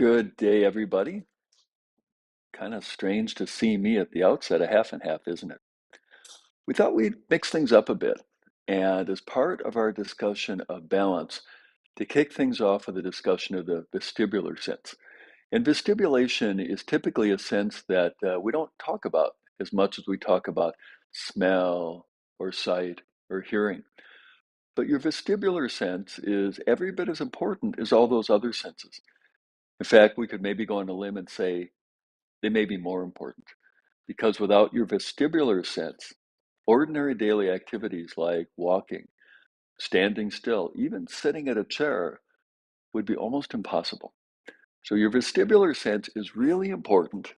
Good day, everybody. Kind of strange to see me at the outset, a half and half, isn't it? We thought we'd mix things up a bit. And as part of our discussion of balance, to kick things off with a discussion of the vestibular sense. And vestibulation is typically a sense that we don't talk about as much as we talk about smell or sight or hearing. But your vestibular sense is every bit as important as all those other senses. In fact, we could maybe go on a limb and say they may be more important because without your vestibular sense, ordinary daily activities like walking, standing still, even sitting at a chair would be almost impossible. So your vestibular sense is really important,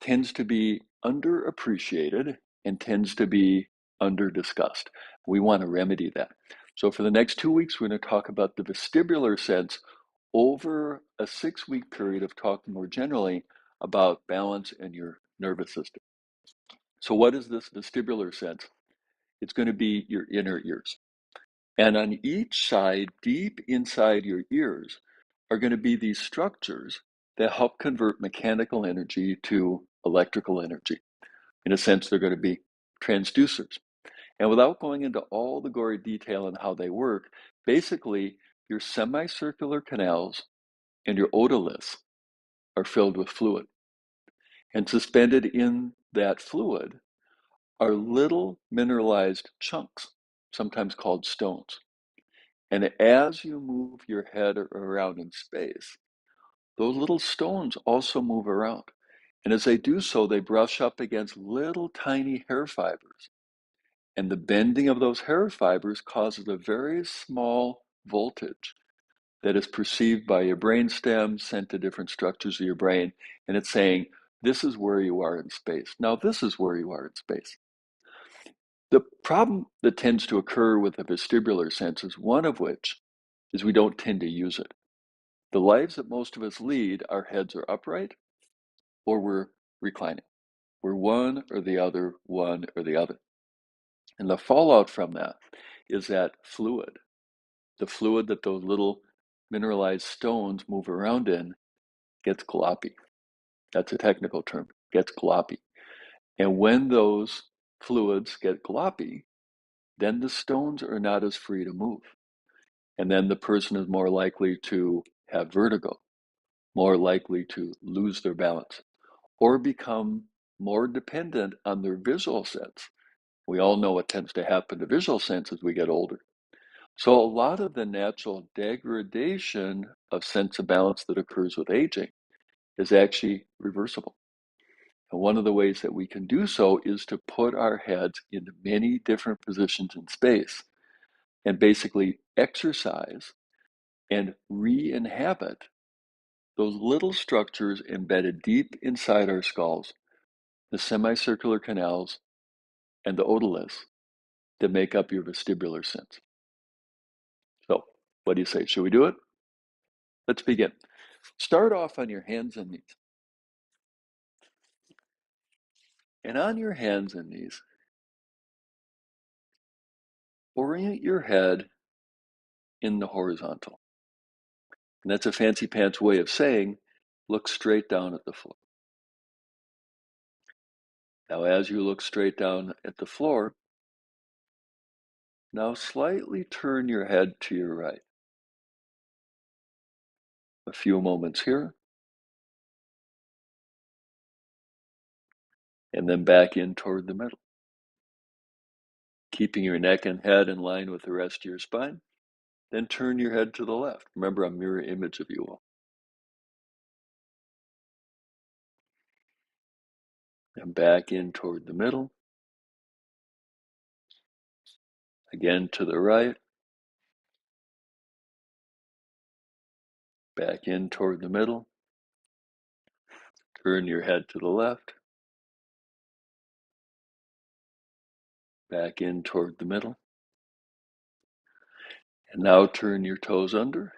tends to be underappreciated, and tends to be under-discussed. We want to remedy that. So for the next 2 weeks, we're going to talk about the vestibular sense over a 6-week period of talking more generally about balance in your nervous system. So what is this vestibular sense? It's going to be your inner ears. And on each side, deep inside your ears, are going to be these structures that help convert mechanical energy to electrical energy. In a sense, they're going to be transducers. And without going into all the gory detail on how they work, basically, your semicircular canals and your otoliths are filled with fluid. And suspended in that fluid are little mineralized chunks, sometimes called stones. And as you move your head around in space, those little stones also move around. And as they do so, they brush up against little tiny hair fibers. And the bending of those hair fibers causes a very small voltage that is perceived by your brain stem, sent to different structures of your brain. And it's saying, this is where you are in space. Now, this is where you are in space. The problem that tends to occur with the vestibular sense is one of which is we don't tend to use it. The lives that most of us lead, our heads are upright or we're reclining. We're one or the other, one or the other. And the fallout from that is that fluid, the fluid that those little mineralized stones move around in, gets gloppy. That's a technical term, gets gloppy. And when those fluids get gloppy, then the stones are not as free to move. And then the person is more likely to have vertigo, more likely to lose their balance, or become more dependent on their visual sense. We all know what tends to happen to visual sense as we get older. So a lot of the natural degradation of sense of balance that occurs with aging is actually reversible. And one of the ways that we can do so is to put our heads into many different positions in space and basically exercise and re-inhabit those little structures embedded deep inside our skulls, the semicircular canals and the otoliths that make up your vestibular sense. So, what do you say? Should we do it? Let's begin. Start off on your hands and knees. And on your hands and knees, orient your head in the horizontal. And that's a fancy pants way of saying, look straight down at the floor. Now, as you look straight down at the floor, now slightly turn your head to your right. A few moments here, and then back in toward the middle. Keeping your neck and head in line with the rest of your spine. Then turn your head to the left. Remember, a mirror image of you all. And back in toward the middle. Again to the right. Back in toward the middle. Turn your head to the left. Back in toward the middle. And now turn your toes under.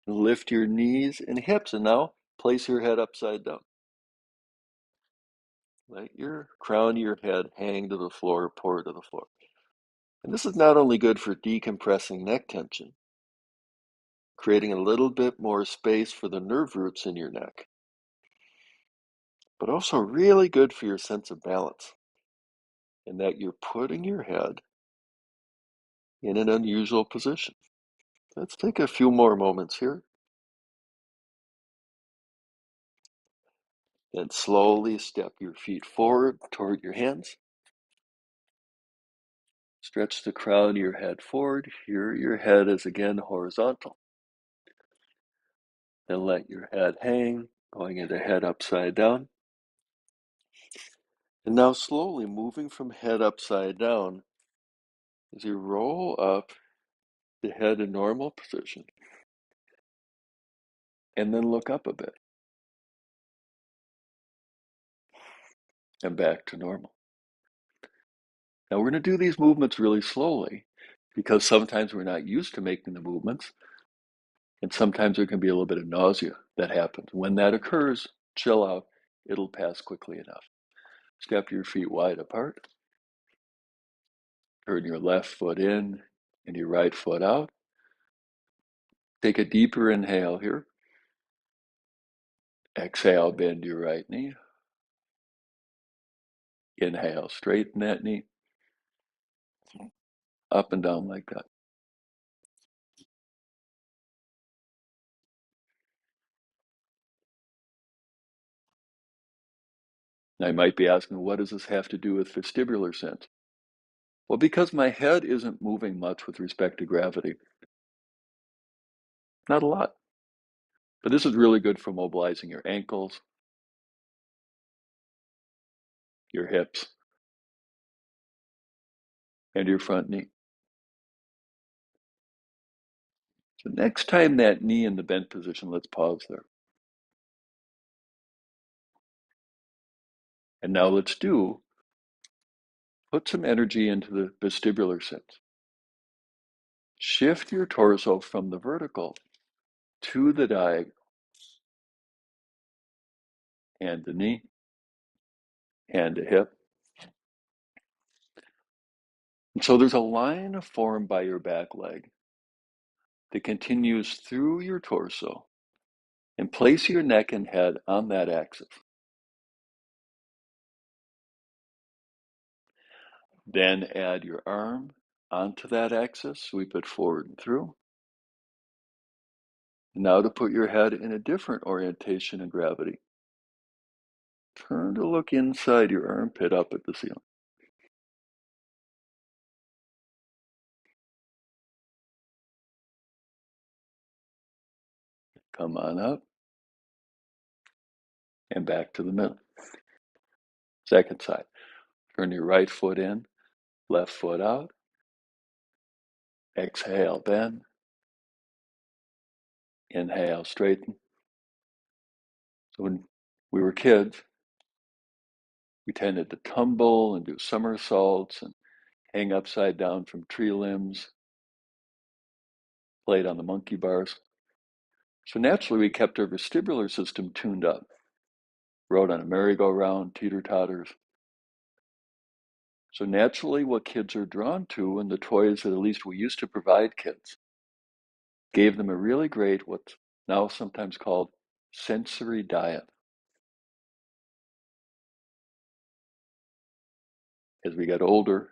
Lift your knees and hips. And now place your head upside down. Let your crown of your head hang to the floor, pour to the floor. And this is not only good for decompressing neck tension, creating a little bit more space for the nerve roots in your neck, but also really good for your sense of balance, in that you're putting your head in an unusual position. Let's take a few more moments here. Then slowly step your feet forward toward your hands. Stretch the crown of your head forward. Here your head is again horizontal. Then let your head hang, going into head upside down. And now slowly moving from head upside down as you roll up the head in normal position. And then look up a bit. And back to normal. Now we're going to do these movements really slowly because sometimes we're not used to making the movements. And sometimes there can be a little bit of nausea that happens. When that occurs, chill out. It'll pass quickly enough. Step your feet wide apart. Turn your left foot in and your right foot out. Take a deeper inhale here. Exhale, bend your right knee. Inhale, straighten that knee. Up and down like that. Now you might be asking, what does this have to do with vestibular sense? Well, because my head isn't moving much with respect to gravity. Not a lot. But this is really good for mobilizing your ankles, your hips, and your front knee. So next time that knee in the bent position, let's pause there. And now let's put some energy into the vestibular sense. Shift your torso from the vertical to the diagonal. Hand to knee, hand to hip. And so there's a line formed by your back leg that continues through your torso, and place your neck and head on that axis. Then add your arm onto that axis, sweep it forward and through. Now to put your head in a different orientation and gravity. Turn to look inside your armpit up at the ceiling. Come on up and back to the middle. Second side. Turn your right foot in, left foot out. Exhale, bend. Inhale, straighten. So when we were kids, we tended to tumble and do somersaults and hang upside down from tree limbs, played on the monkey bars. So naturally, we kept our vestibular system tuned up. Rode on a merry-go-round, teeter-totters. So naturally, what kids are drawn to, and the toys that at least we used to provide kids, gave them a really great, what's now sometimes called sensory diet. As we get older,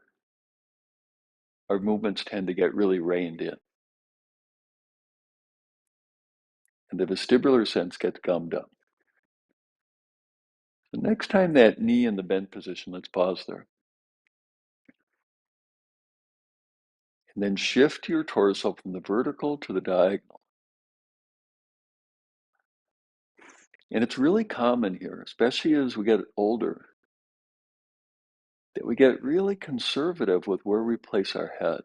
our movements tend to get really reined in. And the vestibular sense gets gummed up. The next time that knee in the bent position, let's pause there. And then shift your torso from the vertical to the diagonal. And it's really common here, especially as we get older, that we get really conservative with where we place our head.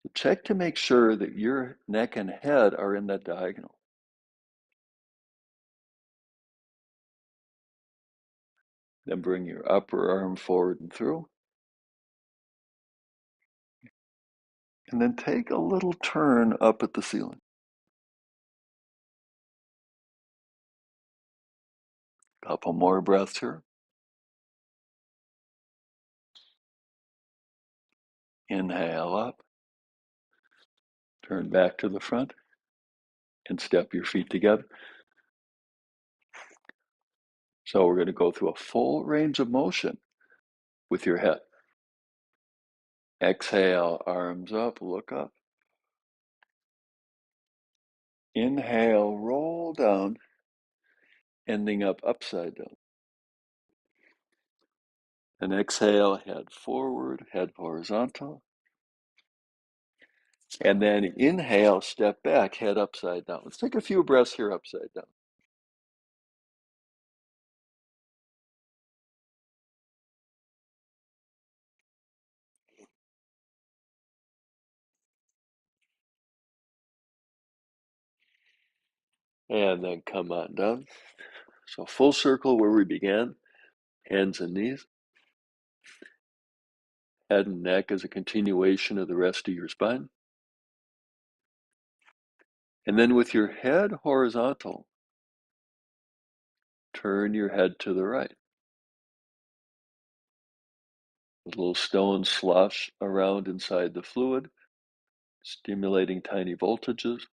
So check to make sure that your neck and head are in that diagonal. Then bring your upper arm forward and through. And then take a little turn up at the ceiling. Couple more breaths here. Inhale up. Turn back to the front. and step your feet together. So we're going to go through a full range of motion with your head. Exhale, arms up, look up. Inhale, roll down, ending up upside down. And exhale, head forward, head horizontal. And then inhale, step back, head upside down. Let's take a few breaths here upside down. And then come on down. So full circle where we began, hands and knees. Head and neck is a continuation of the rest of your spine. And then with your head horizontal, turn your head to the right. The little stones slosh around inside the fluid, stimulating tiny voltages.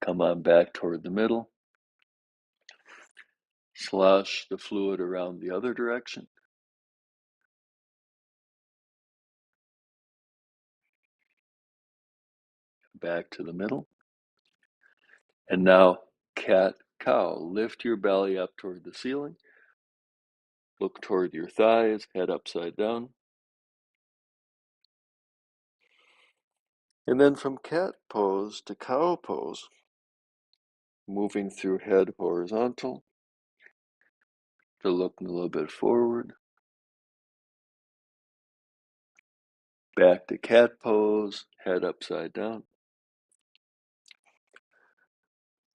Come on back toward the middle. Slosh the fluid around the other direction. Back to the middle. And now cat, cow. Lift your belly up toward the ceiling. Look toward your thighs, head upside down. And then from cat pose to cow pose, moving through head horizontal to looking a little bit forward. Back to cat pose, head upside down.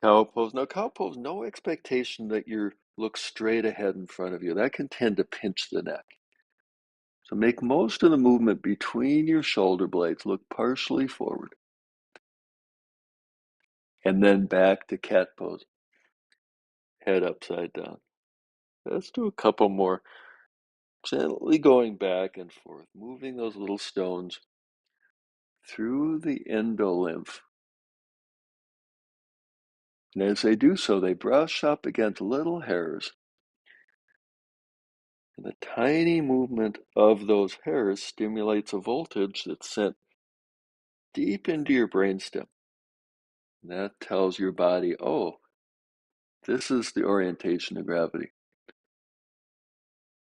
Cow pose. Now, cow pose, no expectation that you look straight ahead in front of you. That can tend to pinch the neck. So make most of the movement between your shoulder blades. Look partially forward. And then back to cat pose. Head upside down. Let's do a couple more. Gently going back and forth, moving those little stones through the endolymph. And as they do so, they brush up against little hairs. And the tiny movement of those hairs stimulates a voltage that's sent deep into your brainstem. And that tells your body, oh, this is the orientation of gravity.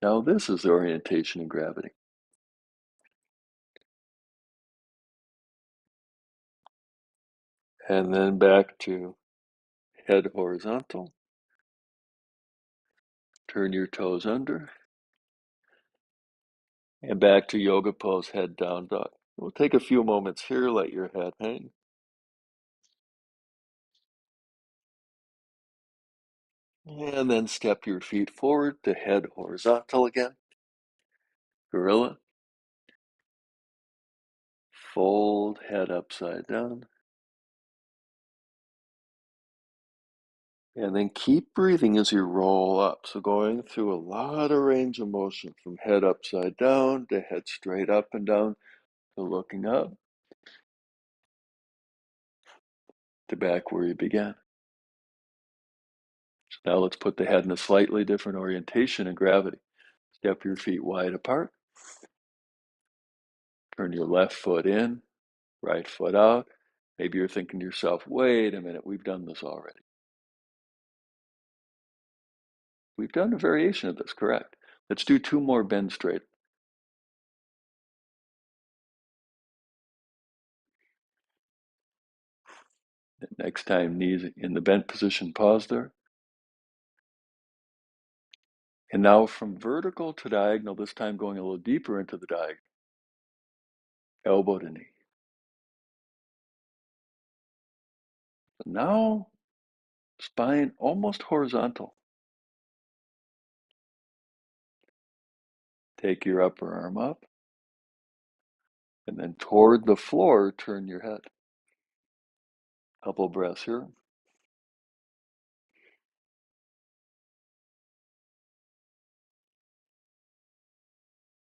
Now this is the orientation of gravity. And then back to head horizontal. Turn your toes under. And back to yoga pose, head down dog. We'll take a few moments here, let your head hang. And then step your feet forward to head horizontal again. Gorilla. Fold head upside down. And then keep breathing as you roll up. So going through a lot of range of motion from head upside down to head straight up and down to looking up to back where you began. So now let's put the head in a slightly different orientation of gravity. Step your feet wide apart. Turn your left foot in, right foot out. Maybe you're thinking to yourself, wait a minute, we've done this already. We've done a variation of this, correct? Let's do two more bend straight. Next time, knees in the bent position, pause there. And now from vertical to diagonal, this time going a little deeper into the diagonal. Elbow to knee. Now, spine almost horizontal. Take your upper arm up. And then toward the floor, turn your head. Couple breaths here.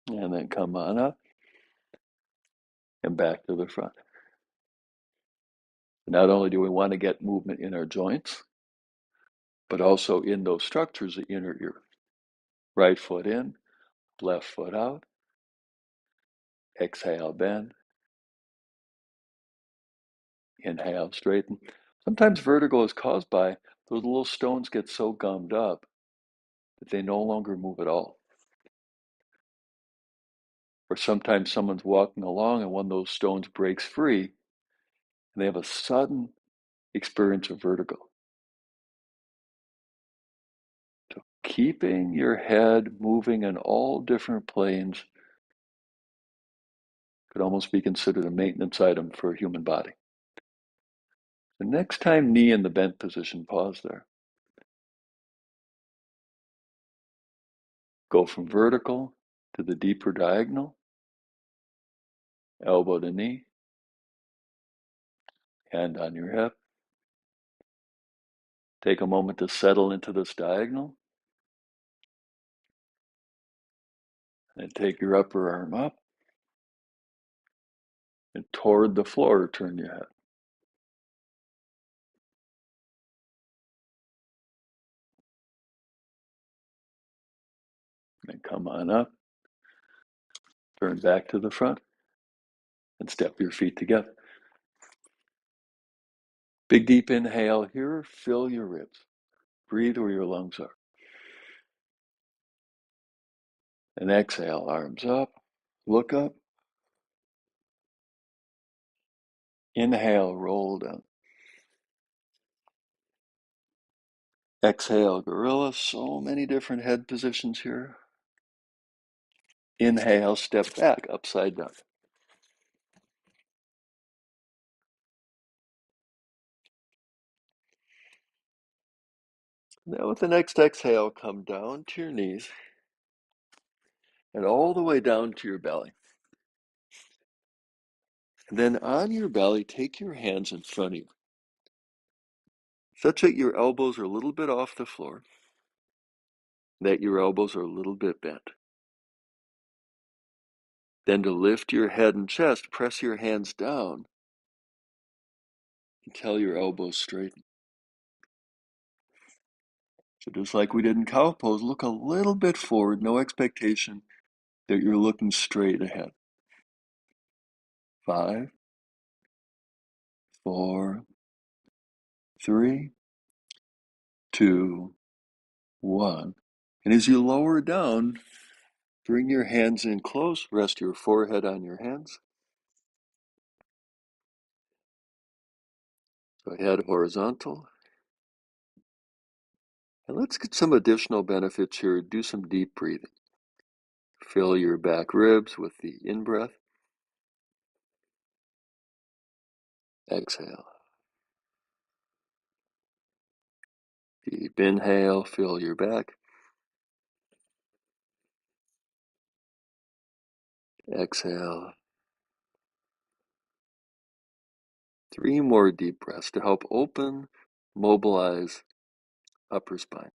And then come on up and back to the front. Not only do we want to get movement in our joints, but also in those structures, the inner ear. Right foot in, left foot out. Exhale, bend. Inhale, straighten. Sometimes vertigo is caused by those little stones get so gummed up that they no longer move at all. Or sometimes someone's walking along and one of those stones breaks free and they have a sudden experience of vertigo. So keeping your head moving in all different planes could almost be considered a maintenance item for a human body. The next time knee in the bent position, pause there. Go from vertical to the deeper diagonal, elbow to knee, hand on your hip. Take a moment to settle into this diagonal. And take your upper arm up and toward the floor, turn your head. Then come on up, turn back to the front, and step your feet together. Big deep inhale here, fill your ribs. Breathe where your lungs are. And exhale, arms up, look up. Inhale, roll down. Exhale, gorilla. So many different head positions here. Inhale, step back, upside down. Now with the next exhale, come down to your knees and all the way down to your belly. And then on your belly, take your hands in front of you, such that your elbows are a little bit off the floor, that your elbows are a little bit bent. Then to lift your head and chest, press your hands down until your elbows straighten. So just like we did in cow pose, look a little bit forward, no expectation that you're looking straight ahead. 5, 4, 3, 2, 1. And as you lower down, bring your hands in close, rest your forehead on your hands. So head horizontal. And let's get some additional benefits here. Do some deep breathing. Fill your back ribs with the in-breath. Exhale. Deep inhale, fill your back. Exhale. 3 more deep breaths to help open, mobilize upper spine.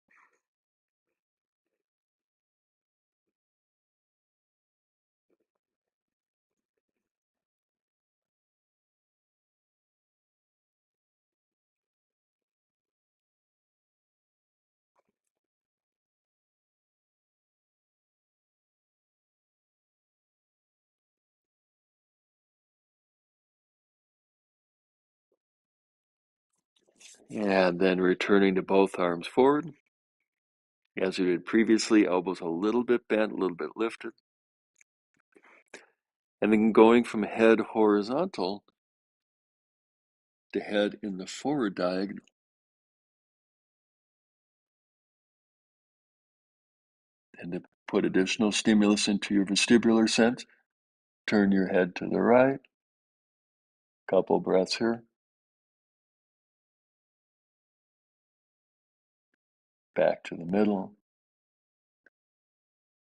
And then returning to both arms forward. As we did previously, elbows a little bit bent, a little bit lifted. And then going from head horizontal to head in the forward diagonal. And to put additional stimulus into your vestibular sense, turn your head to the right. Couple breaths here. Back to the middle.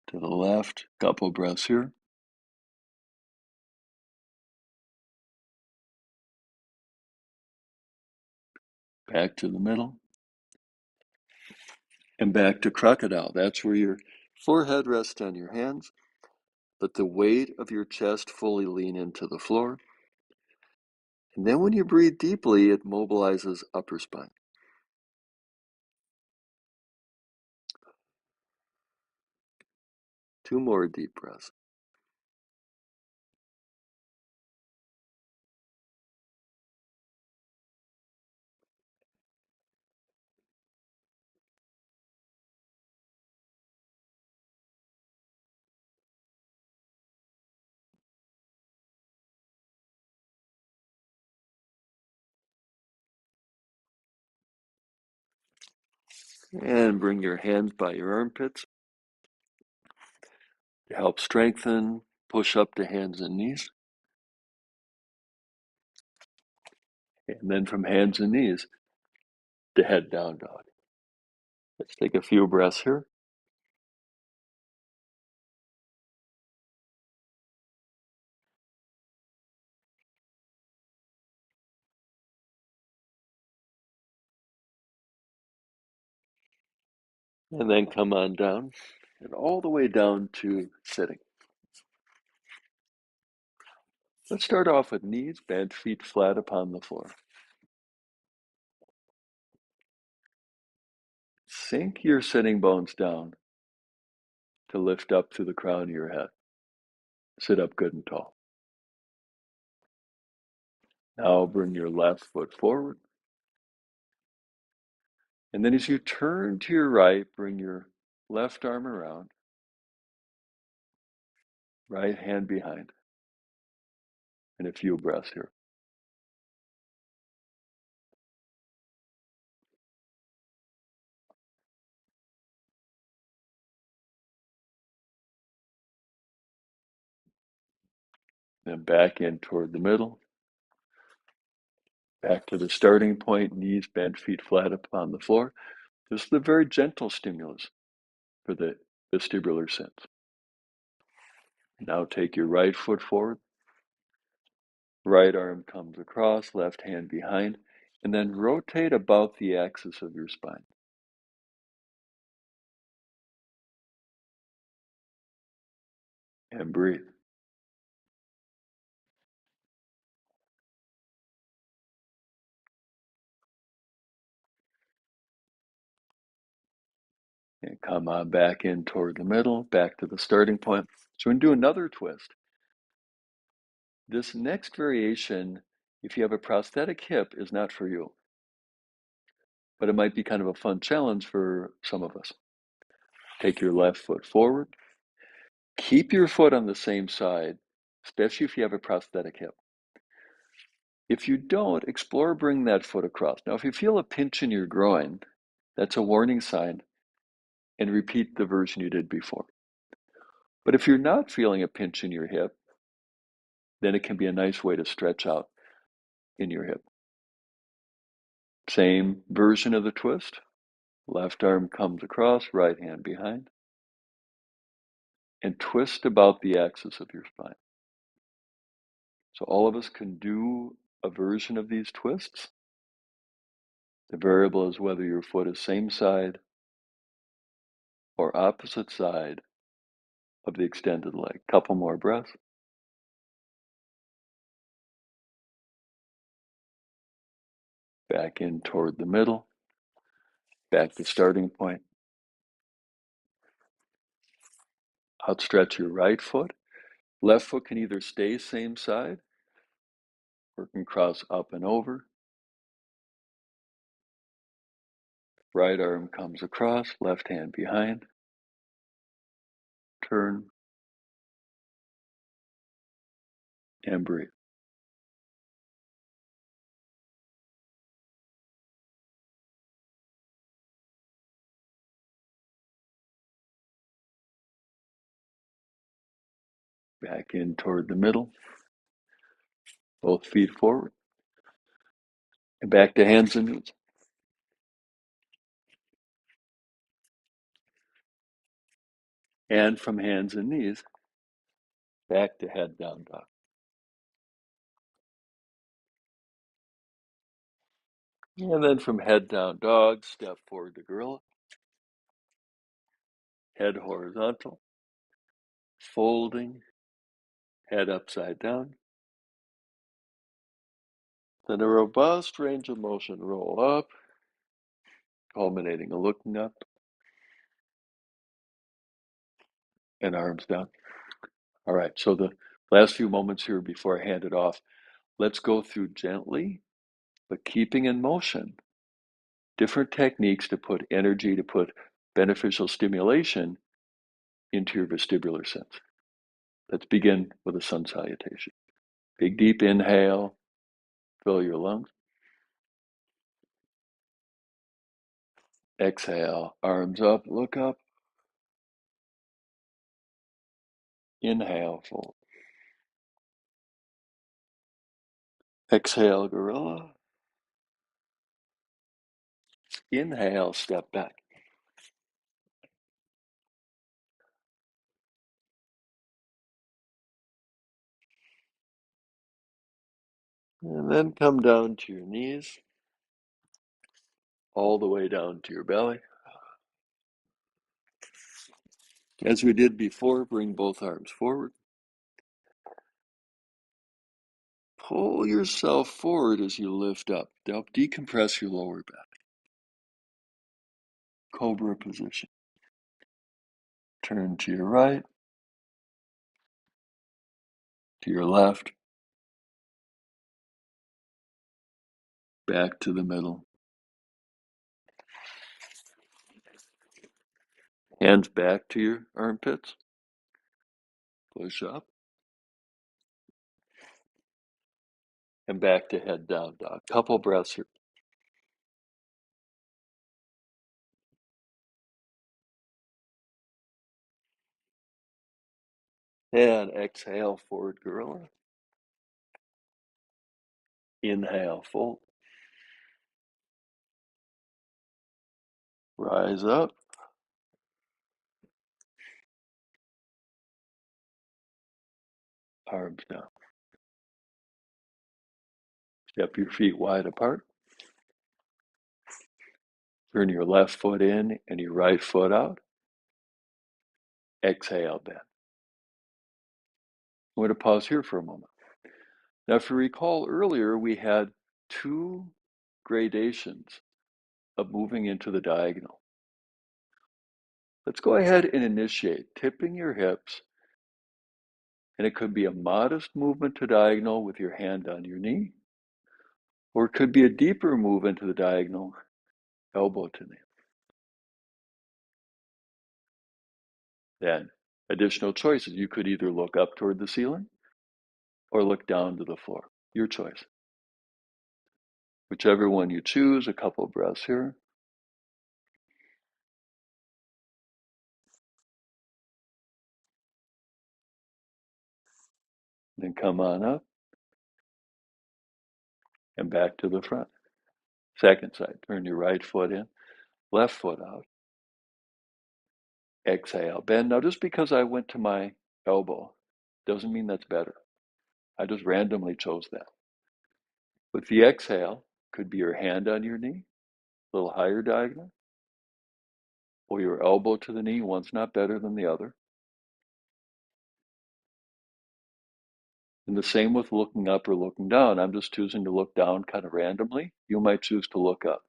To the left. Couple breaths here. Back to the middle. And back to crocodile. That's where your forehead rests on your hands. Let the weight of your chest fully lean into the floor. And then when you breathe deeply, it mobilizes upper spine. Two more deep breaths. And bring your hands by your armpits to help strengthen. Push up to hands and knees. And then from hands and knees to head down dog. Let's take a few breaths here. And then come on down and all the way down to sitting. Let's start off with knees bent, feet flat upon the floor. Sink your sitting bones down to lift up through the crown of your head. Sit up good and tall. Now bring your left foot forward. And then as you turn to your right, bring your left arm around, right hand behind. And a few breaths here. Then back in toward the middle. Back to the starting point, knees bent, feet flat upon the floor. This is the very gentle stimulus for the vestibular sense. Now take your right foot forward. Right arm comes across, left hand behind, and then rotate about the axis of your spine. And breathe. And come on back in toward the middle, back to the starting point. So we're going to do another twist. This next variation, if you have a prosthetic hip, is not for you. But it might be kind of a fun challenge for some of us. Take your left foot forward. Keep your foot on the same side, especially if you have a prosthetic hip. If you don't, explore bring that foot across. Now, if you feel a pinch in your groin, that's a warning sign, and repeat the version you did before. But if you're not feeling a pinch in your hip, then it can be a nice way to stretch out in your hip. Same version of the twist. Left arm comes across, right hand behind, and twist about the axis of your spine. So all of us can do a version of these twists. The variable is whether your foot is same side or opposite side of the extended leg. Couple more breaths. Back in toward the middle. Back to starting point. Outstretch your right foot. Left foot can either stay same side or can cross up and over. Right arm comes across, left hand behind. Turn and breathe. Back in toward the middle. Both feet forward. And back to hands and knees. And from hands and knees, back to head down dog. And then from head down dog, step forward to gorilla. Head horizontal. Folding. Head upside down. Then a robust range of motion. Roll up, culminating in looking up, and arms down. All right, so the last few moments here before I hand it off, let's go through gently, but keeping in motion, different techniques to put energy, to put beneficial stimulation into your vestibular sense. Let's begin with a sun salutation. Big deep inhale, fill your lungs. Exhale, arms up, look up. Inhale, fold. Exhale, gorilla. Inhale, step back. And then come down to your knees, all the way down to your belly. As we did before, bring both arms forward. Pull yourself forward as you lift up. Help decompress your lower back. Cobra position. Turn to your right, to your left, back to the middle. Hands back to your armpits. Push up. And back to head down dog. Couple breaths here. And exhale, forward gorilla. Inhale, fold. Rise up. Arms down. Step your feet wide apart. Turn your left foot in and your right foot out. Exhale, bend. I'm going to pause here for a moment. Now, if you recall earlier, we had two gradations of moving into the diagonal. Let's go ahead and initiate tipping your hips. And it could be a modest movement to diagonal with your hand on your knee, or it could be a deeper move into the diagonal, elbow to knee. Then additional choices. You could either look up toward the ceiling or look down to the floor. Your choice. Whichever one you choose, a couple breaths here. Then come on up and back to the front. Second side, turn your right foot in, left foot out. Exhale, bend. Now, just because I went to my elbow doesn't mean that's better. I just randomly chose that. With the exhale, could be your hand on your knee, a little higher diagonal, or your elbow to the knee. One's not better than the other. And the same with looking up or looking down. I'm just choosing to look down kind of randomly. You might choose to look up.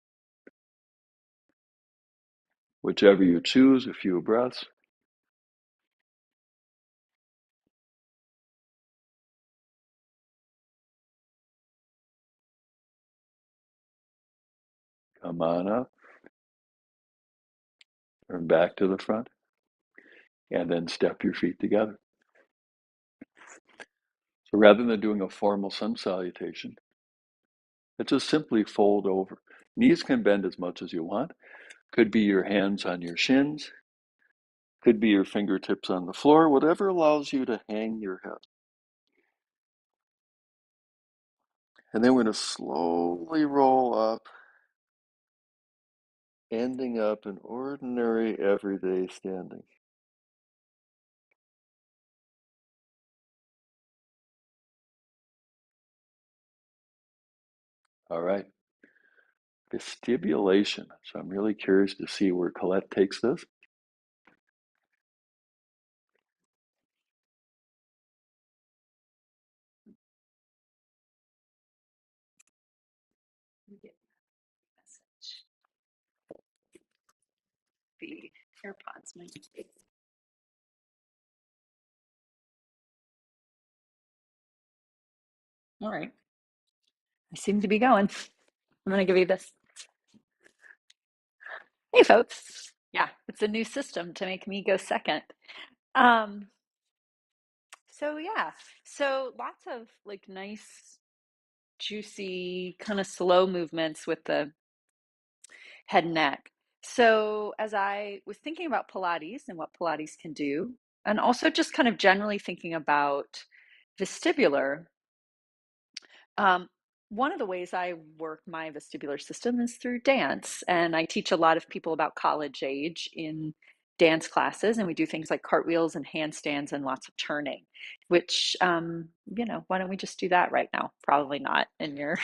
Whichever you choose, a few breaths. Come on up. Turn back to the front. And then step your feet together. So rather than doing a formal sun salutation, let's just simply fold over. Knees can bend as much as you want. Could be your hands on your shins. Could be your fingertips on the floor. Whatever allows you to hang your head. And then we're going to slowly roll up, ending up in ordinary everyday standing. All right. Vestibulation. So I'm really curious to see where Collette takes this. The AirPods might be. All right. I seem to be going. I'm going to give you this. Hey, folks. Yeah, it's a new system to make me go second. Um, yeah, so lots of like nice, juicy, kind of slow movements with the head and neck. So as I was thinking about Pilates and what Pilates can do, and also just kind of generally thinking about vestibular. Um, one of the ways I work my vestibular system is through dance, and I teach a lot of people about college age in dance classes, and we do things like cartwheels and handstands and lots of turning, which, why don't we just do that right now? Probably not in your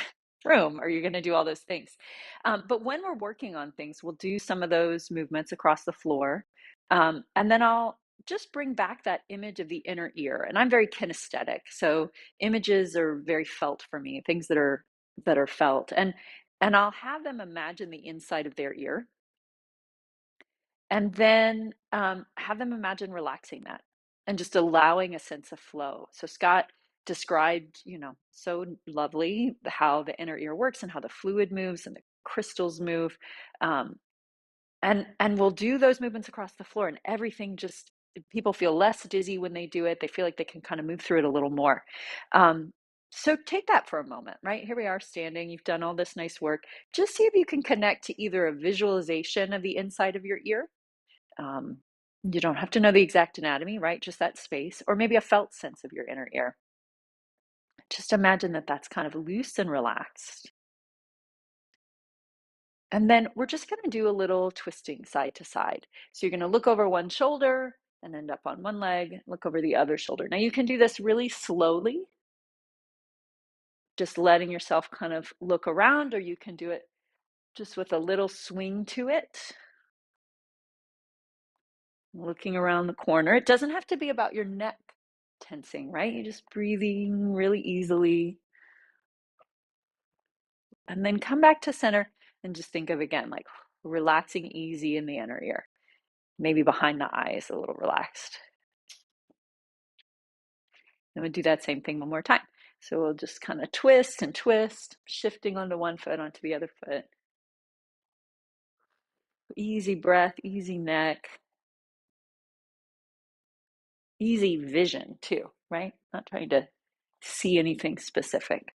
room, or you're going to do all those things. But when we're working on things, we'll do some of those movements across the floor, and then I'll just bring back that image of the inner ear. And I'm very kinesthetic, so images are very felt for me, things that are felt, and I'll have them imagine the inside of their ear, and then have them imagine relaxing that and just allowing a sense of flow. So Scott described, so lovely how the inner ear works and how the fluid moves and the crystals move. um, and we'll do those movements across the floor, and everything just, people feel less dizzy when they do it. They feel like they can kind of move through it a little more. um, so take that for a moment. Right here we are standing, you've done all this nice work. Just see if you can connect to either a visualization of the inside of your ear. um, you don't have to know the exact anatomy, right? Just that space, or maybe a felt sense of your inner ear. Just imagine that that's kind of loose and relaxed. And then we're just going to do a little twisting side to side. So you're going to look over one shoulder and end up on one leg, look over the other shoulder. Now you can do this really slowly, just letting yourself kind of look around, or you can do it just with a little swing to it, looking around the corner. It doesn't have to be about your neck tensing, right? You're just breathing really easily. And then come back to center and just think of, again, like relaxing easy in the inner ear, maybe behind the eyes, a little relaxed. And we'll do that same thing one more time. So we'll just kind of twist and twist, shifting onto one foot, onto the other foot. Easy breath, easy neck, easy vision too, right? Not trying to see anything specific.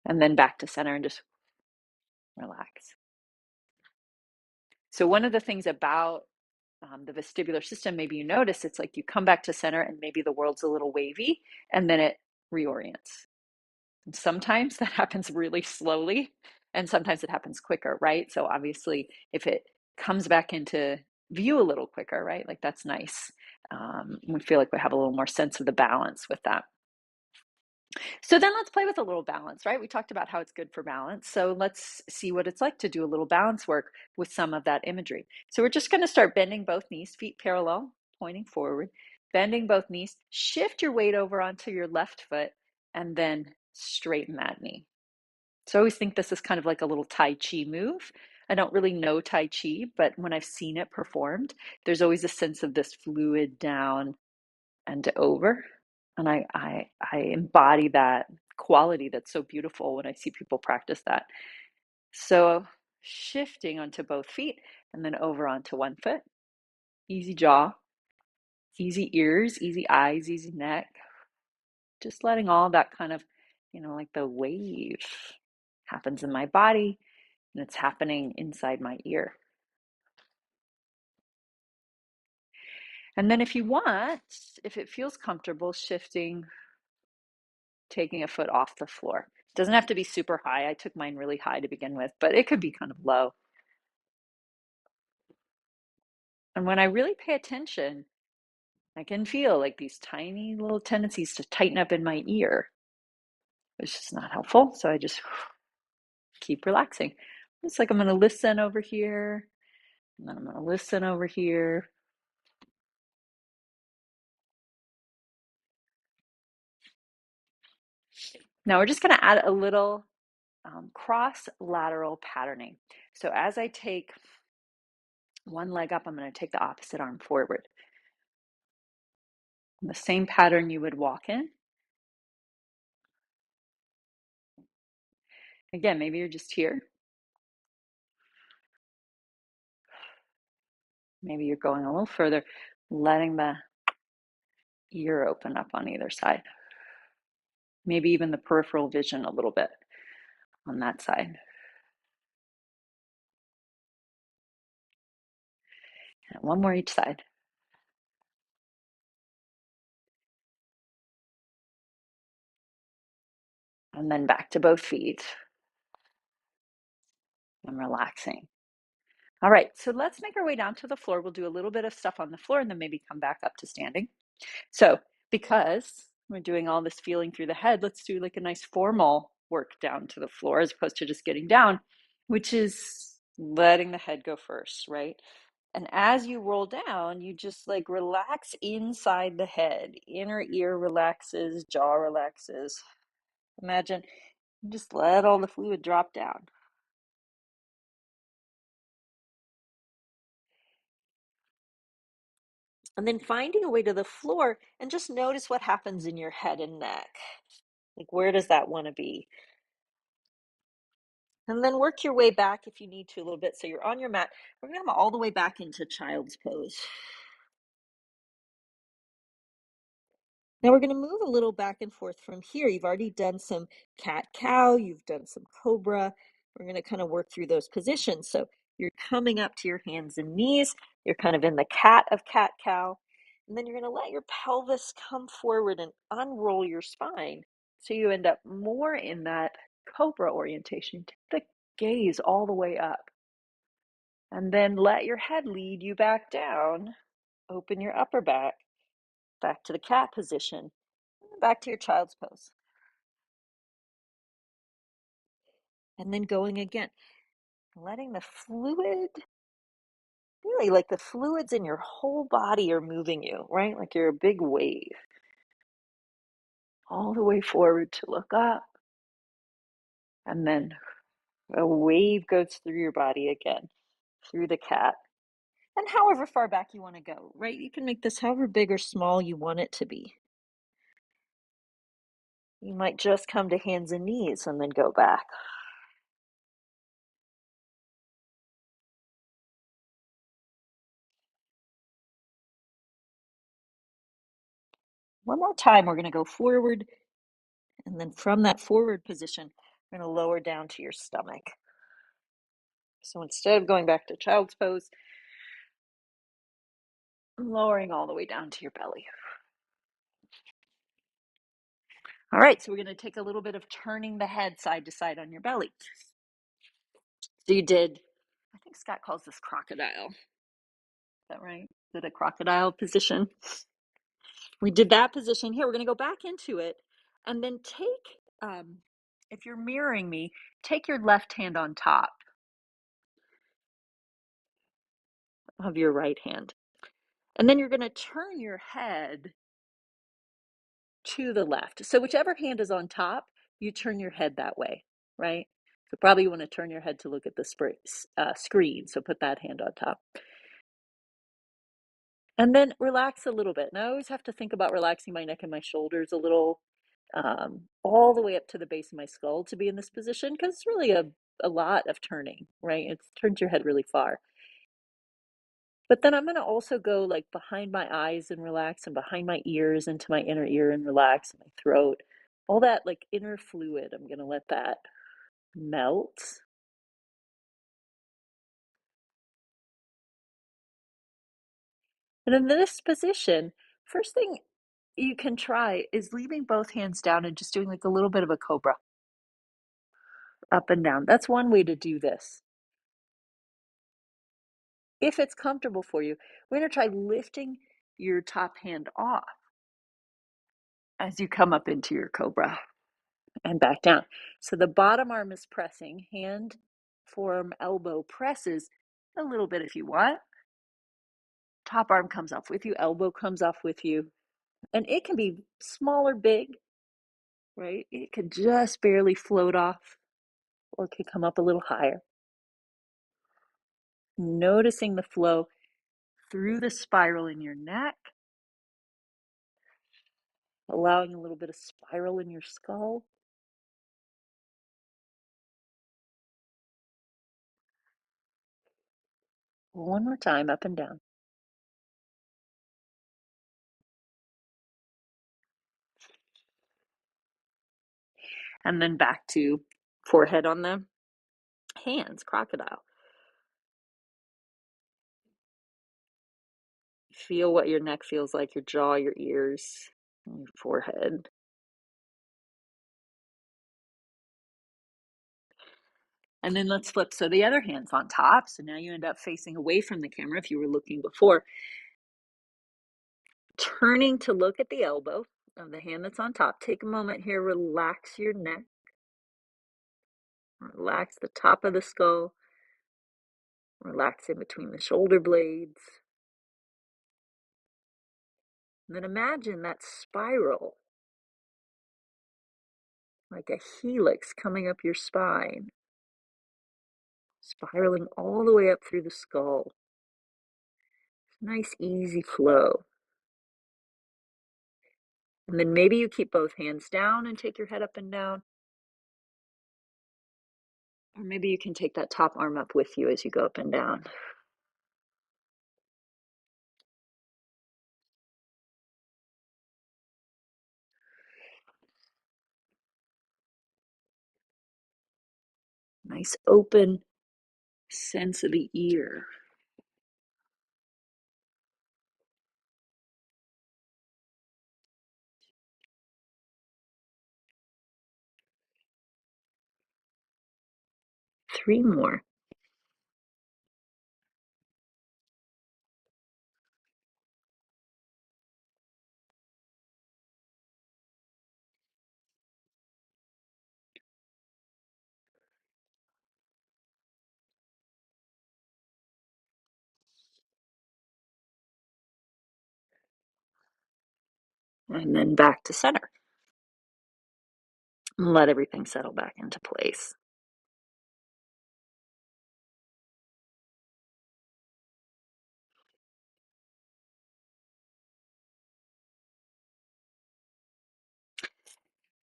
And then back to center and just relax. So one of the things about the vestibular system, maybe you notice, it's like you come back to center and maybe the world's a little wavy, and then it reorients. And sometimes that happens really slowly, and sometimes it happens quicker, right? So obviously, if it comes back into view a little quicker, right? Like that's nice. We feel like we have a little more sense of the balance with that. So then let's play with a little balance, right? We talked about how it's good for balance. So let's see what it's like to do a little balance work with some of that imagery. So we're just going to start bending both knees, feet parallel, pointing forward, bending both knees, shift your weight over onto your left foot, and then straighten that knee. So I always think this is kind of like a little Tai Chi move. I don't really know Tai Chi, but when I've seen it performed, there's always a sense of this fluid down and over. And I embody that quality that's so beautiful when I see people practice that. So shifting onto both feet and then over onto one foot. Easy jaw, easy ears, easy eyes, easy neck. Just letting all that kind of, like the wave happens in my body, and it's happening inside my ear. And then if you want, if it feels comfortable, shifting, taking a foot off the floor. It doesn't have to be super high. I took mine really high to begin with, but it could be kind of low. And when I really pay attention, I can feel like these tiny little tendencies to tighten up in my ear. It's just not helpful. So I just keep relaxing. It's like I'm going to listen over here, and then I'm going to listen over here. Now we're just going to add a little cross lateral patterning. So as I take one leg up, I'm going to take the opposite arm forward. The same pattern you would walk in. Again, maybe you're just here. Maybe you're going a little further, letting the ear open up on either side. Maybe even the peripheral vision a little bit on that side. And one more each side. And then back to both feet. I'm relaxing. All right, so let's make our way down to the floor. We'll do a little bit of stuff on the floor and then maybe come back up to standing. So because we're doing all this feeling through the head, let's do like a nice formal work down to the floor as opposed to just getting down, which is letting the head go first, right? And as you roll down, you just like relax inside the head. Inner ear relaxes, jaw relaxes. Imagine just let all the fluid drop down. And then finding a way to the floor and just notice what happens in your head and neck. Like, where does that want to be? And then work your way back if you need to a little bit. So you're on your mat. We're going to come all the way back into child's pose. Now we're going to move a little back and forth from here. You've already done some cat-cow. You've done some cobra. We're going to kind of work through those positions. So you're coming up to your hands and knees. You're kind of in the cat of cat-cow. And then you're going to let your pelvis come forward and unroll your spine. So you end up more in that cobra orientation. Take the gaze all the way up. And then let your head lead you back down. Open your upper back to the cat position, back to your child's pose. And then going again, letting the fluid, really like the fluids in your whole body are moving you, right? Like you're a big wave. All the way forward to look up. And then a wave goes through your body again, through the cat. And however far back you want to go, right? You can make this however big or small you want it to be. You might just come to hands and knees and then go back. One more time, we're going to go forward. And then from that forward position, we're going to lower down to your stomach. So instead of going back to child's pose, lowering all the way down to your belly. All right, so we're going to take a little bit of turning the head side to side on your belly. So you did, I think Scott calls this crocodile. Is that right? Is it a crocodile position? We did that position here. We're going to go back into it and then take, if you're mirroring me, take your left hand on top of your right hand. And then you're going to turn your head to the left. So whichever hand is on top, you turn your head that way, right? So probably you want to turn your head to look at the screen. So put that hand on top. And then relax a little bit. And I always have to think about relaxing my neck and my shoulders a little, all the way up to the base of my skull to be in this position, because it's really a lot of turning, right? It turns your head really far. But then I'm going to also go like behind my eyes and relax, and behind my ears into my inner ear and relax, my throat, all that like inner fluid. I'm going to let that melt. And in this position, first thing you can try is leaving both hands down and just doing like a little bit of a cobra up and down. That's one way to do this. If it's comfortable for you, we're going to try lifting your top hand off as you come up into your cobra and back down. So the bottom arm is pressing, hand, forearm, elbow presses a little bit if you want. Top arm comes off with you, elbow comes off with you. And it can be small or big, right? It could just barely float off. or it could come up a little higher. Noticing the flow through the spiral in your neck, allowing a little bit of spiral in your skull. One more time, up and down. And then back to forehead on the hands, crocodile. Feel what your neck feels like, your jaw, your ears, and your forehead. And then let's flip. So the other hand's on top. So now you end up facing away from the camera if you were looking before. Turning to look at the elbow of the hand that's on top. Take a moment here, relax your neck. Relax the top of the skull. Relax in between the shoulder blades. And then imagine that spiral, like a helix coming up your spine, spiraling all the way up through the skull. Nice, easy flow. And then maybe you keep both hands down and take your head up and down. Or maybe you can take that top arm up with you as you go up and down. Nice open sense of the ear. Three more. And then back to center. And let everything settle back into place.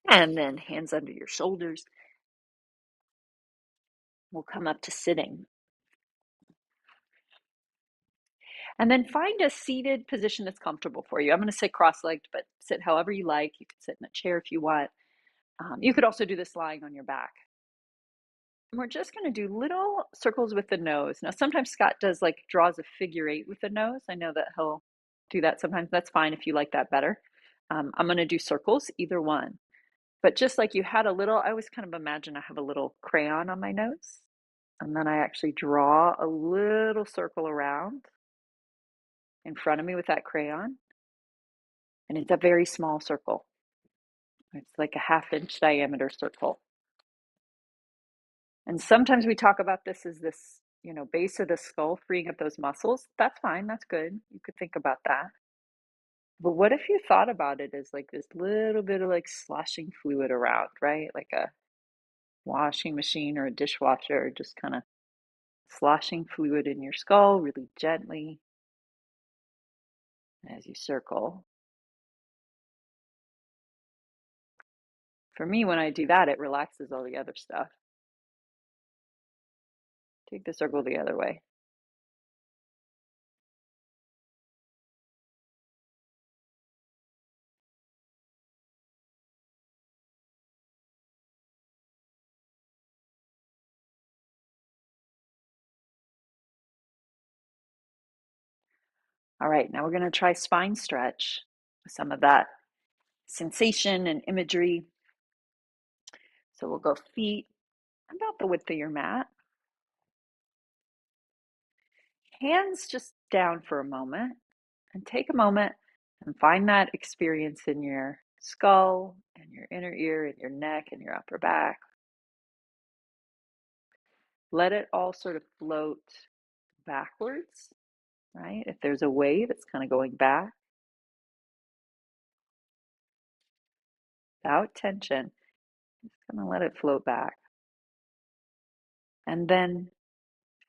And then hands under your shoulders. We'll come up to sitting. And then find a seated position that's comfortable for you. I'm going to say cross-legged, but sit however you like. You could sit in a chair if you want. You could also do this lying on your back. And we're just going to do little circles with the nose. Now, sometimes Scott does like draws a figure eight with the nose. I know that he'll do that sometimes. That's fine if you like that better. I'm going to do circles, either one. But just like you had a little, I always kind of imagine I have a little crayon on my nose. And then I actually draw a little circle around in front of me with that crayon. And it's a very small circle. It's like a 1/2 inch diameter circle. And sometimes we talk about this as this, base of the skull, freeing up those muscles. That's fine. That's good. You could think about that. But what if you thought about it as like this little bit of like sloshing fluid around, right? Like a washing machine or a dishwasher, just kind of sloshing fluid in your skull really gently as you circle. For me, when I do that, it relaxes all the other stuff. Take the circle the other way. All right, now we're going to try spine stretch with some of that sensation and imagery. So we'll go feet about the width of your mat. Hands just down for a moment, and take a moment and find that experience in your skull and your inner ear and your neck and your upper back. Let it all sort of float backwards, right? If there's a wave, it's kind of going back without tension. Just gonna let it float back. And then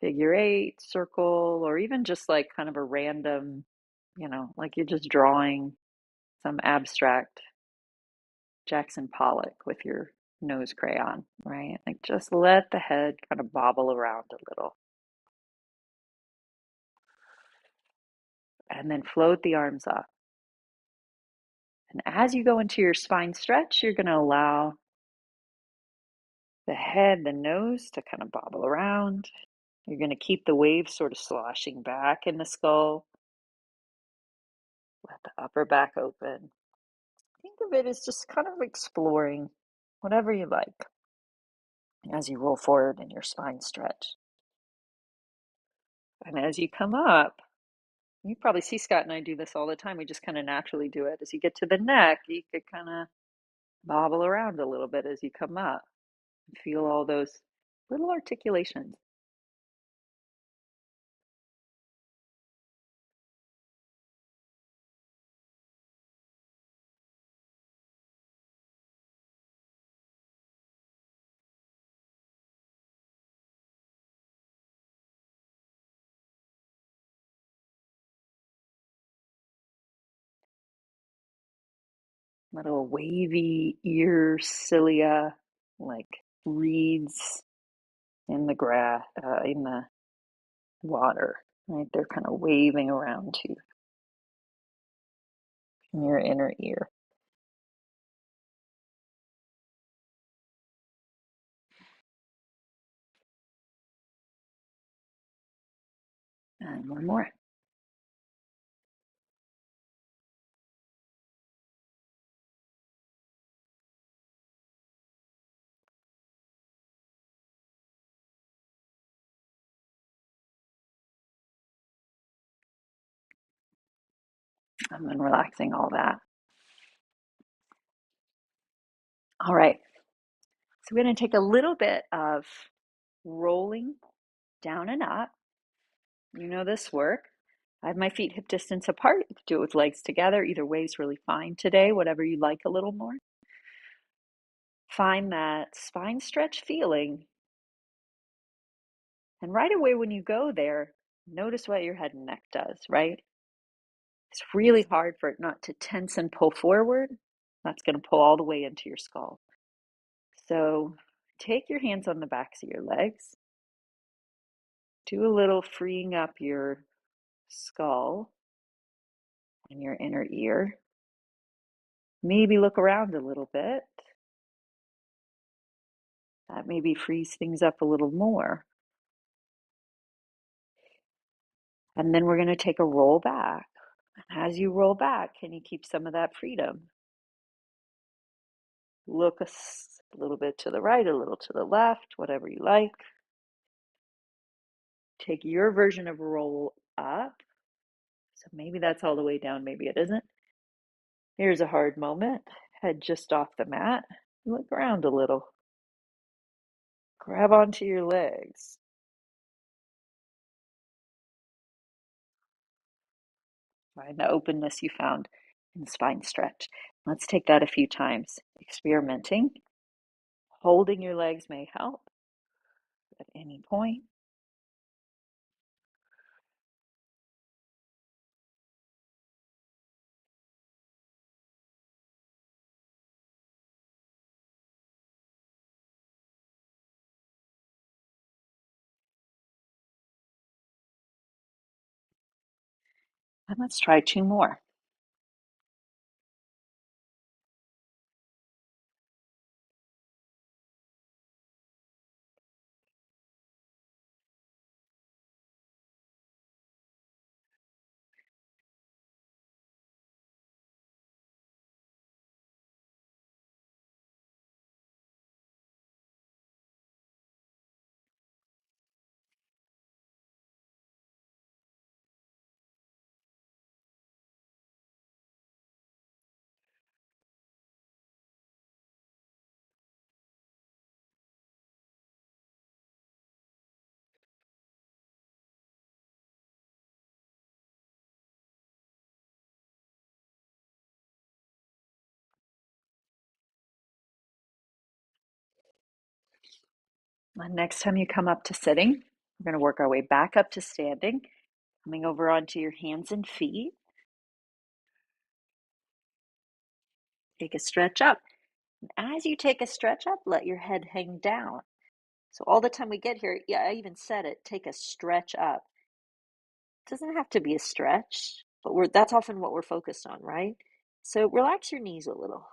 figure eight, circle, or even just like kind of a random, like you're just drawing some abstract Jackson Pollock with your nose crayon, right? Like just let the head kind of bobble around a little. And then float the arms up. And as you go into your spine stretch, you're going to allow the head, the nose to kind of bobble around. You're going to keep the waves sort of sloshing back in the skull. Let the upper back open. Think of it as just kind of exploring whatever you like as you roll forward in your spine stretch. And as you come up, you probably see Scott and I do this all the time. We just kind of naturally do it. As you get to the neck, you could kind of bobble around a little bit as you come up. Feel all those little articulations. Little wavy ear cilia, like reeds in the grass, in the water, right? They're kind of waving around you in your inner ear. And one more. And then relaxing all that. All right. So we're going to take a little bit of rolling down and up. You know this work. I have my feet hip distance apart. You can do it with legs together. Either way is really fine today, whatever you like a little more. Find that spine stretch feeling. And right away when you go there, notice what your head and neck does, right? It's really hard for it not to tense and pull forward. That's going to pull all the way into your skull. So take your hands on the backs of your legs. Do a little freeing up your skull and your inner ear. Maybe look around a little bit. That maybe frees things up a little more. And then we're going to take a roll back. As you roll back, can you keep some of that freedom? Look a little bit to the right, a little to the left, whatever you like. Take your version of a roll up. So maybe that's all the way down, maybe it isn't. Here's a hard moment. Head just off the mat. Look around a little. Grab onto your legs. Find the openness you found in spine stretch. Let's take that a few times. Experimenting. Holding your legs may help at any point. And let's try two more. Next time you come up to sitting, we're going to work our way back up to standing, coming over onto your hands and feet. Take a stretch up. And as you take a stretch up, let your head hang down. So all the time we get here, yeah, I even said it, take a stretch up. It doesn't have to be a stretch, but that's often what we're focused on, right? So relax your knees a little.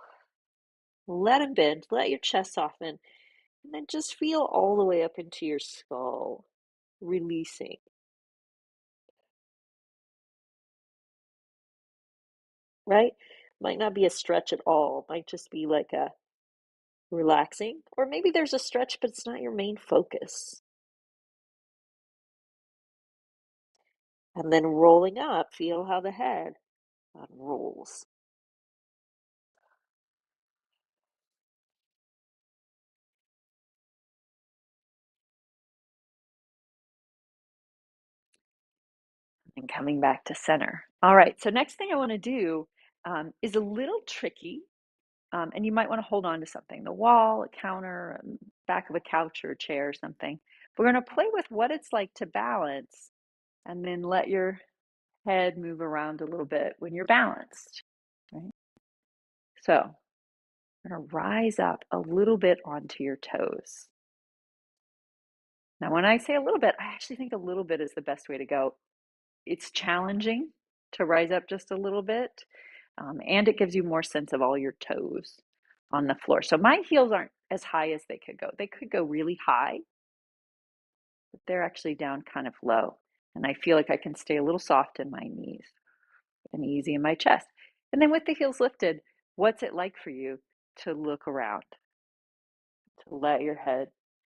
Let them bend, let your chest soften, and then just feel all the way up into your skull, releasing, right? Might not be a stretch at all, might just be like a relaxing, or maybe there's a stretch, but it's not your main focus. And then rolling up, feel how the head unrolls. And coming back to center. All right, so next thing I want to do is a little tricky, and you might want to hold on to something, the wall, a counter, back of a couch or a chair or something. We're going to play with what it's like to balance and then let your head move around a little bit when you're balanced, right? So I'm going to rise up a little bit onto your toes. Now, when I say a little bit, I actually think a little bit is the best way to go. It's challenging to rise up just a little bit, and it gives you more sense of all your toes on the floor. So my heels aren't as high as they could go. They could go really high, but they're actually down kind of low. And I feel like I can stay a little soft in my knees and easy in my chest. And then with the heels lifted, what's it like for you to look around, to let your head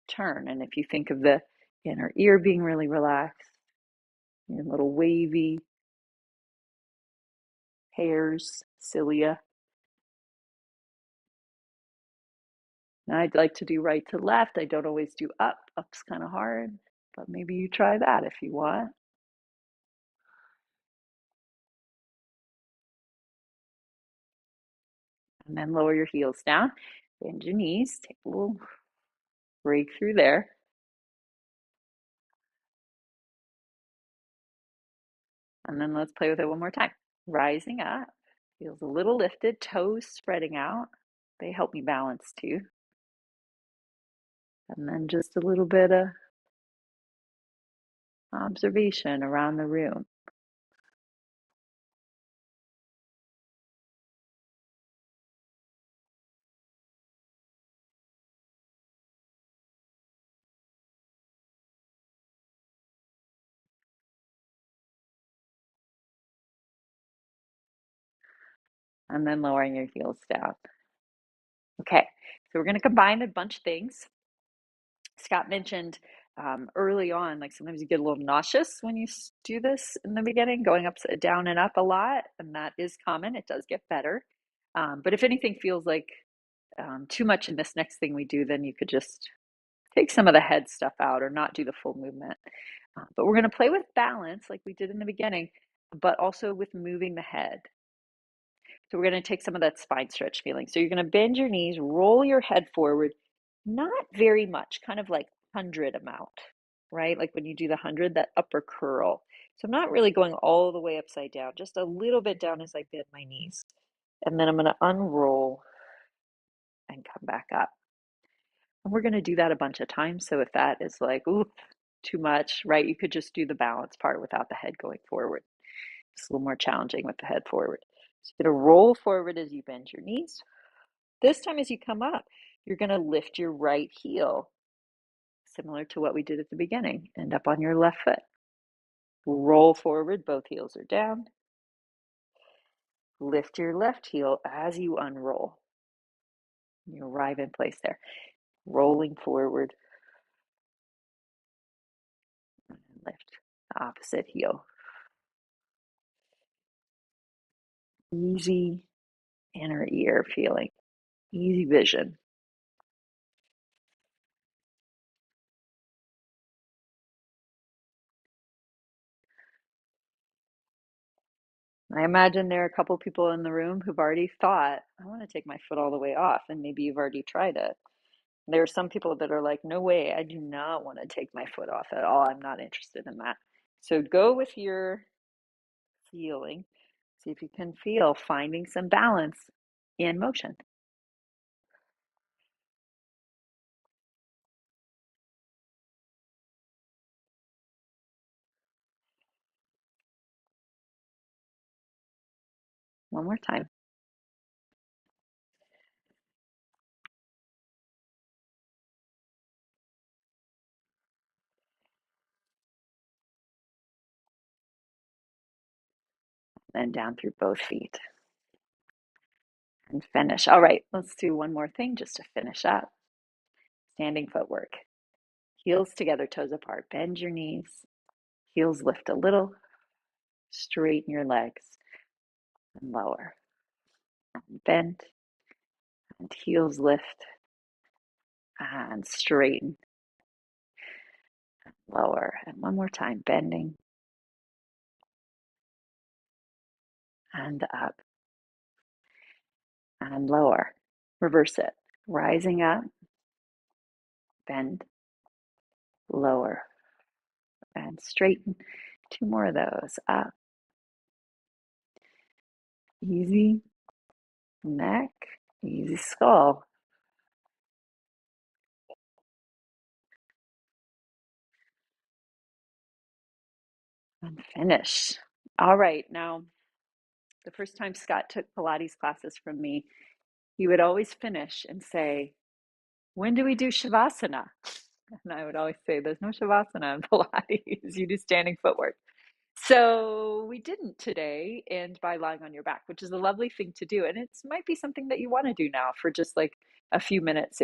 turn? And if you think of the inner ear being really relaxed, your little wavy hairs, cilia. And I'd like to do right to left. I don't always do up. Up's kind of hard, but maybe you try that if you want. And then lower your heels down. Bend your knees. Take a little break through there. And then let's play with it one more time. Rising up. Heels a little lifted. Toes spreading out. They help me balance too. And then just a little bit of observation around the room. And then lowering your heels down. Okay, so we're going to combine a bunch of things. Scott mentioned early on, like sometimes you get a little nauseous when you do this in the beginning, going up, down, and up a lot, and that is common. It does get better. But if anything feels like too much in this next thing we do, then you could just take some of the head stuff out or not do the full movement. But we're going to play with balance like we did in the beginning, but also with moving the head. So we're going to take some of that spine stretch feeling. So you're going to bend your knees, roll your head forward, not very much, kind of like 100 amount, right? Like when you do the 100, that upper curl. So I'm not really going all the way upside down, just a little bit down as I bend my knees. And then I'm going to unroll and come back up. And we're going to do that a bunch of times. So if that is like, ooh, too much, right? You could just do the balance part without the head going forward. It's a little more challenging with the head forward. So you're going to roll forward as you bend your knees. This time as you come up, you're going to lift your right heel, similar to what we did at the beginning. End up on your left foot. Roll forward, both heels are down. Lift your left heel as you unroll. You arrive in place there. Rolling forward. And lift the opposite heel. Easy inner ear feeling. Easy vision. I imagine there are a couple people in the room who've already thought, I want to take my foot all the way off, and maybe you've already tried it. There are some people that are like, no way, I do not want to take my foot off at all. I'm not interested in that. So go with your feeling. See if you can feel finding some balance in motion. One more time. Then down through both feet and finish. All right, let's do one more thing just to finish up. Standing footwork. Heels together, toes apart. Bend your knees. Heels lift a little. Straighten your legs and lower. And bend. And heels lift. And straighten. Lower. And one more time. Bending. And up. And lower. Reverse it. Rising up. Bend. Lower. And straighten. Two more of those. Up. Easy neck. Easy skull. And finish. All right. Now, the first time Scott took Pilates classes from me, he would always finish and say, when do we do Shavasana? And I would always say, there's no Shavasana in Pilates. You do standing footwork. So we didn't today end by lying on your back, which is a lovely thing to do. And it might be something that you want to do now for just like a few minutes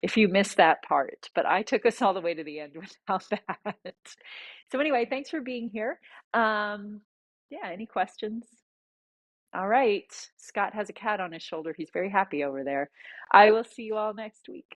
if you miss that part. But I took us all the way to the end without that. So anyway, thanks for being here. Yeah, any questions? All right. Scott has a cat on his shoulder. He's very happy over there. I will see you all next week.